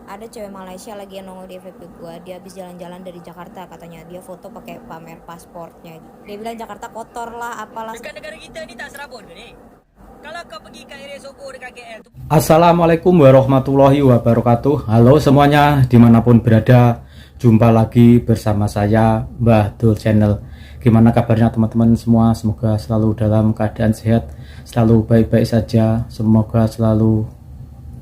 Ada cewek Malaysia lagi yang nongol di FYP gue, dia habis jalan-jalan dari Jakarta, katanya dia foto pakai pamer pasportnya. Dia bilang Jakarta kotor lah, apalah. Dekat negara kita ni tak serabut ke ni? Kalau kau pergi kat area Sogor dekat KL tu. Assalamualaikum warahmatullahi wabarakatuh. Halo semuanya dimanapun berada, jumpa lagi bersama saya Mbah Dul Channel. Gimana kabarnya teman-teman semua? Semoga selalu dalam keadaan sehat, selalu baik-baik saja. Semoga selalu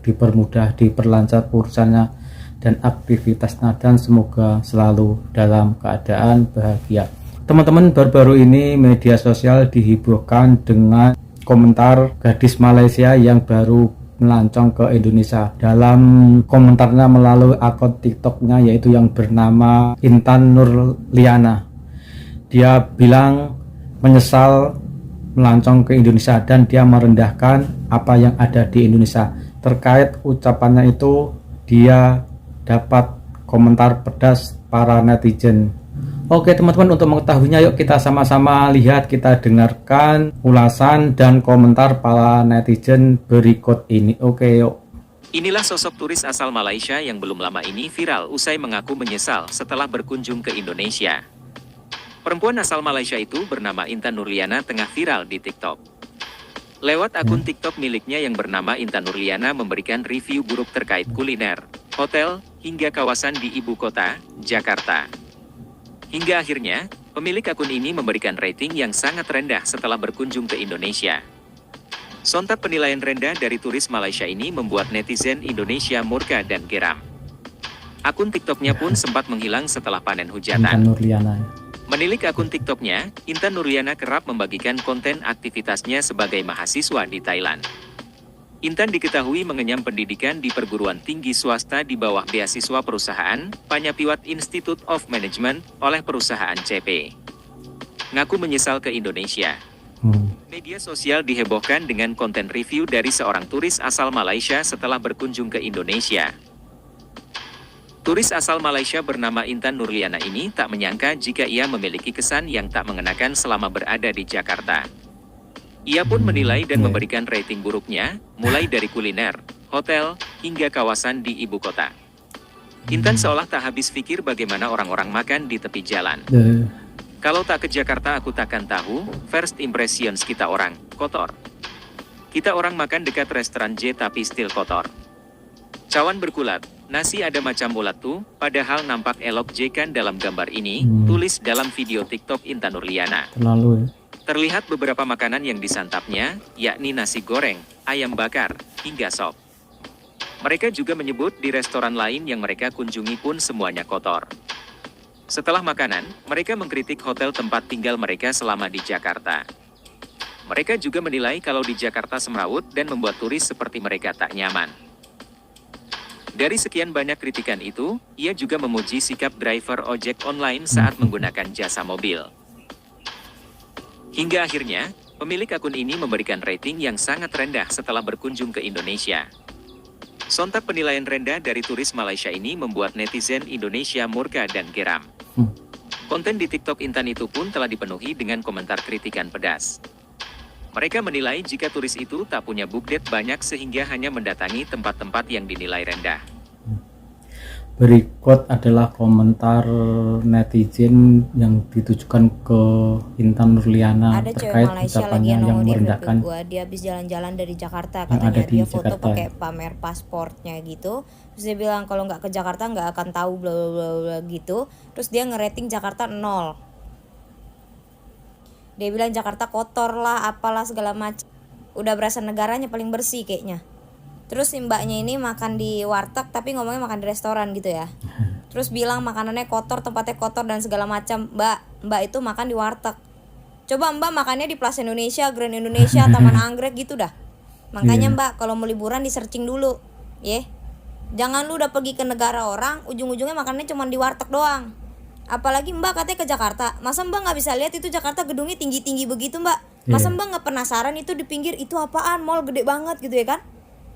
dipermudah, diperlancar urusannya dan aktivitasnya, dan semoga selalu dalam keadaan bahagia. Teman-teman, baru-baru ini media sosial dihiburkan dengan komentar gadis Malaysia yang baru melancong ke Indonesia. Dalam komentarnya melalui akun TikToknya, yaitu yang bernama Intan Nurliana, dia bilang menyesal melancong ke Indonesia dan dia merendahkan apa yang ada di Indonesia. Terkait ucapannya itu, dia dapat komentar pedas para netizen. Oke teman-teman, untuk mengetahuinya yuk kita sama-sama lihat, kita dengarkan ulasan dan komentar para netizen berikut ini. Oke yuk. Inilah sosok turis asal Malaysia yang belum lama ini viral usai mengaku menyesal setelah berkunjung ke Indonesia. Perempuan asal Malaysia itu bernama Intan Nurliana tengah viral di TikTok. Lewat akun TikTok miliknya yang bernama Intan Nurliana memberikan review buruk terkait kuliner, hotel, hingga kawasan di ibu kota, Jakarta. Hingga akhirnya, pemilik akun ini memberikan rating yang sangat rendah setelah berkunjung ke Indonesia. Sontak penilaian rendah dari turis Malaysia ini membuat netizen Indonesia murka dan geram. Akun TikToknya pun sempat menghilang setelah panen Intan hujatan. Nurliana. Menilik akun TikToknya, Intan Nurliana kerap membagikan konten aktivitasnya sebagai mahasiswa di Thailand. Intan diketahui mengenyam pendidikan di perguruan tinggi swasta di bawah beasiswa perusahaan Panyapiwat Institute of Management oleh perusahaan CP. Ngaku menyesal ke Indonesia. Media sosial dihebohkan dengan konten review dari seorang turis asal Malaysia setelah berkunjung ke Indonesia. Turis asal Malaysia bernama Intan Nurliana ini tak menyangka jika ia memiliki kesan yang tak mengenakan selama berada di Jakarta. Ia pun menilai dan memberikan rating buruknya, mulai dari kuliner, hotel, hingga kawasan di ibu kota. Intan seolah tak habis pikir bagaimana orang-orang makan di tepi jalan. Kalau tak ke Jakarta aku takkan tahu, first impressions kita orang, kotor. Kita orang makan dekat restoran J tapi still kotor. Cawan berkulat, nasi ada macam ulat tuh, padahal nampak elok J kan dalam gambar ini, tulis dalam video TikTok Intan Nurliana. Terlalu ya. Terlihat beberapa makanan yang disantapnya, yakni nasi goreng, ayam bakar, hingga sop. Mereka juga menyebut di restoran lain yang mereka kunjungi pun semuanya kotor. Setelah makanan, mereka mengkritik hotel tempat tinggal mereka selama di Jakarta. Mereka juga menilai kalau di Jakarta semrawut dan membuat turis seperti mereka tak nyaman. Dari sekian banyak kritikan itu, ia juga memuji sikap driver ojek online saat menggunakan jasa mobil. Hingga akhirnya, pemilik akun ini memberikan rating yang sangat rendah setelah berkunjung ke Indonesia. Sontak penilaian rendah dari turis Malaysia ini membuat netizen Indonesia murka dan geram. Konten di TikTok Intan itu pun telah dipenuhi dengan komentar kritikan pedas. Mereka menilai jika turis itu tak punya bukdet banyak sehingga hanya mendatangi tempat-tempat yang dinilai rendah. Berikut adalah komentar netizen yang ditujukan ke Intan Nurliana Ada cewek terkait Malaysia lagi ucapannya yang yang nongol di FYP merendahkan gue, dia habis jalan-jalan dari Jakarta, yang ada katanya di dia foto Jakarta. pakai pamer pasportnya gitu. Terus dia bilang kalau nggak ke Jakarta nggak akan tahu bla bla bla bla gitu. Terus dia ngerating Jakarta 0. Dia bilang Jakarta kotor lah, apalah segala macam. Udah berasa negaranya paling bersih kayaknya. Terus si mbaknya ini makan di warteg tapi ngomongnya makan di restoran gitu ya. Terus bilang makanannya kotor, tempatnya kotor dan segala macam. Mbak itu makan di warteg. Coba mbak makannya di Plaza Indonesia, Grand Indonesia, Taman Anggrek gitu dah. Makanya mbak kalau mau liburan di searching dulu, Jangan lu udah pergi ke negara orang, ujung-ujungnya makannya cuma di warteg doang. Apalagi mbak katanya ke Jakarta, masa mbak nggak bisa lihat itu Jakarta gedungnya tinggi-tinggi begitu mbak? Masa mbak nggak penasaran itu di pinggir itu apaan, mall gede banget gitu ya kan?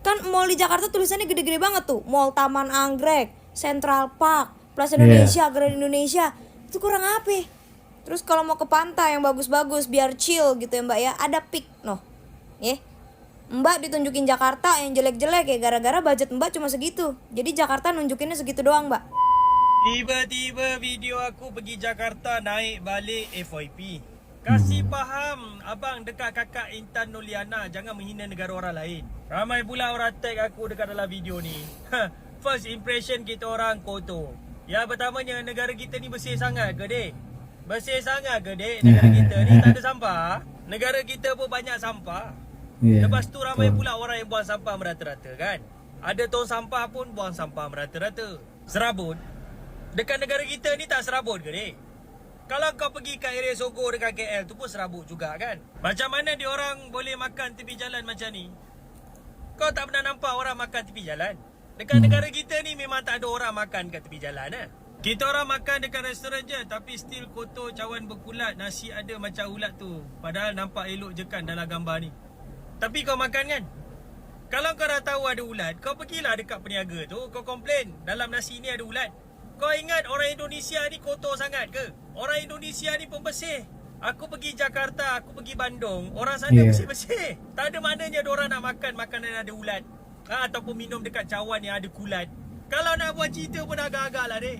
Kan mall di Jakarta tulisannya gede-gede banget tuh, Mall Taman Anggrek, Central Park, Plaza Indonesia, Grand Indonesia, itu kurang apa? Terus kalau mau ke pantai yang bagus-bagus biar chill gitu ya mbak ya, ada Peak Mbak ditunjukin Jakarta yang jelek-jelek ya gara-gara budget Mbak cuma segitu. Jadi Jakarta nunjukinnya segitu doang, Mbak. Tiba-tiba video aku pergi Jakarta naik balik FYP. Kasih faham abang dekat kakak Intan Nurliana, jangan menghina negara orang lain. Ramai pula orang tag aku dekat dalam video ni. First impression kita orang kotor. Ya pertamanya negara kita ni bersih sangat ke dek? Bersih sangat ke dek negara kita ni tak ada sampah? Negara kita pun banyak sampah. Lepas tu ramai pula orang yang buang sampah merata-rata kan? Ada tong sampah pun buang sampah merata-rata. Serabut. Dekat negara kita ni tak serabut ke dek? Kalau kau pergi kat area Sogo dekat KL tu pun serabut juga kan? Macam mana diorang boleh makan tepi jalan macam ni? Kau tak pernah nampak orang makan tepi jalan? Dekat negara kita ni memang tak ada orang makan kat tepi jalan eh? Kita orang makan dekat restoran je tapi still kotor, cawan berkulat, nasi ada macam ulat tu. Padahal nampak elok je kan dalam gambar ni. Tapi kau makan kan? Kalau kau dah tahu ada ulat, kau pergilah dekat peniaga tu, kau komplain dalam nasi ni ada ulat. Kau ingat orang Indonesia ni kotor sangat ke? Orang Indonesia ni pembersih. Aku pergi Jakarta, aku pergi Bandung, orang sana bersih-bersih. Tak ada maknanya diorang nak makan makanan yang ada ulat. Ataupun minum dekat cawan yang ada kulat. Kalau nak buat cerita pun agak-agak lah dek.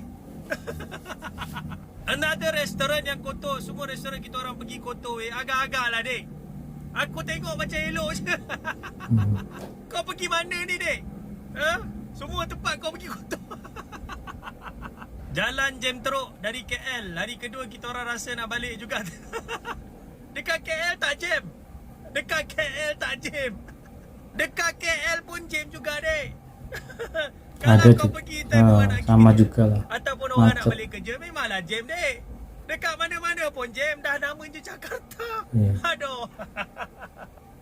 Another restoran yang kotor, semua restoran kita orang pergi kotor agak-agak lah dek. Aku tengok macam elok je. Kau pergi mana ni dek? Semua tempat kau pergi kotor. Jalan Jem Teruk dari KL. Hari kedua kita orang rasa nak balik juga. Dekat KL tak jam. Dekat KL tak jam. Dekat KL pun jam juga dek. Kalau ada kau pergi tengok anak sama kita juga lah, ataupun orang nak macet. balik kerja, memanglah jam dek. Dekat mana-mana pun jam. Dah nama je Jakarta. Aduh.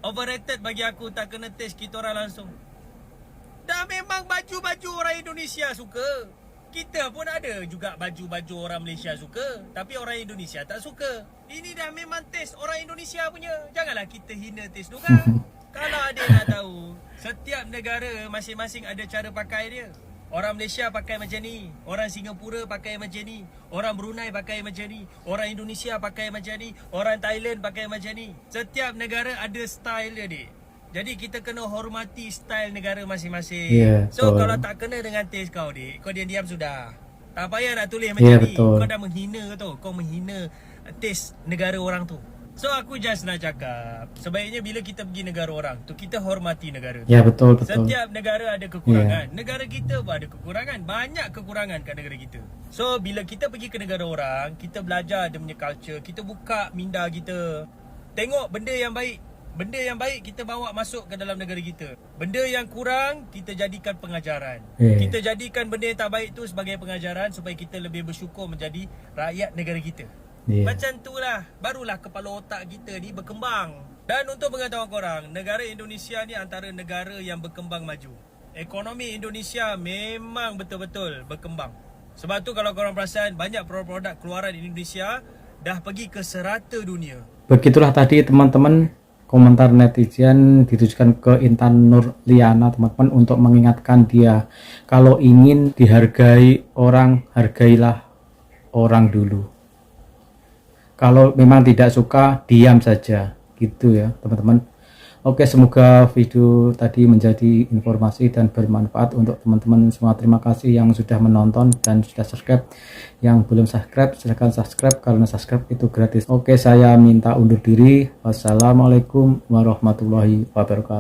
Overrated bagi aku, tak kena taste kita orang langsung. Dah memang baju-baju orang Indonesia suka. Kita pun ada juga baju-baju orang Malaysia suka. Tapi orang Indonesia tak suka. Ini dah memang taste orang Indonesia punya. Janganlah kita hina taste dorang. Kalau ada nak tahu, setiap negara masing-masing ada cara pakai dia. Orang Malaysia pakai macam ni, orang Singapura pakai macam ni, orang Brunei pakai macam ni, orang Indonesia pakai macam ni, orang Thailand pakai macam ni. Setiap negara ada style dia dek. Jadi kita kena hormati style negara masing-masing. So kalau tak kena dengan taste kau dek, kau diam-diam sudah. Tak payah nak tulis macam ni. Kau dah menghina tu. Kau menghina taste negara orang tu. So aku just nak cakap, sebaiknya bila kita pergi negara orang tu, kita hormati negara tu. Ya betul. Setiap negara ada kekurangan. Negara kita pun ada kekurangan. Banyak kekurangan kat negara kita. So bila kita pergi ke negara orang, kita belajar dia punya culture. Kita buka minda kita. Tengok benda yang baik. Benda yang baik kita bawa masuk ke dalam negara kita. Benda yang kurang kita jadikan pengajaran. Kita jadikan benda yang tak baik tu sebagai pengajaran supaya kita lebih bersyukur menjadi rakyat negara kita. Macam itulah barulah kepala otak kita ni berkembang. Dan untuk pengetahuan korang, negara Indonesia ni antara negara yang berkembang maju. Ekonomi Indonesia memang betul-betul berkembang. Sebab tu kalau korang perasan, banyak produk-produk keluaran Indonesia dah pergi ke serata dunia. Begitulah tadi teman-teman komentar netizen ditujukan ke Intan Nurliana teman-teman, untuk mengingatkan dia kalau ingin dihargai orang, hargailah orang dulu. Kalau memang tidak suka, diam saja, gitu ya teman-teman. Oke, semoga video tadi menjadi informasi dan bermanfaat untuk teman-teman semua. Terima kasih yang sudah menonton dan sudah subscribe. Yang belum subscribe, silahkan subscribe karena subscribe itu gratis. Oke, saya minta undur diri. Wassalamualaikum warahmatullahi wabarakatuh.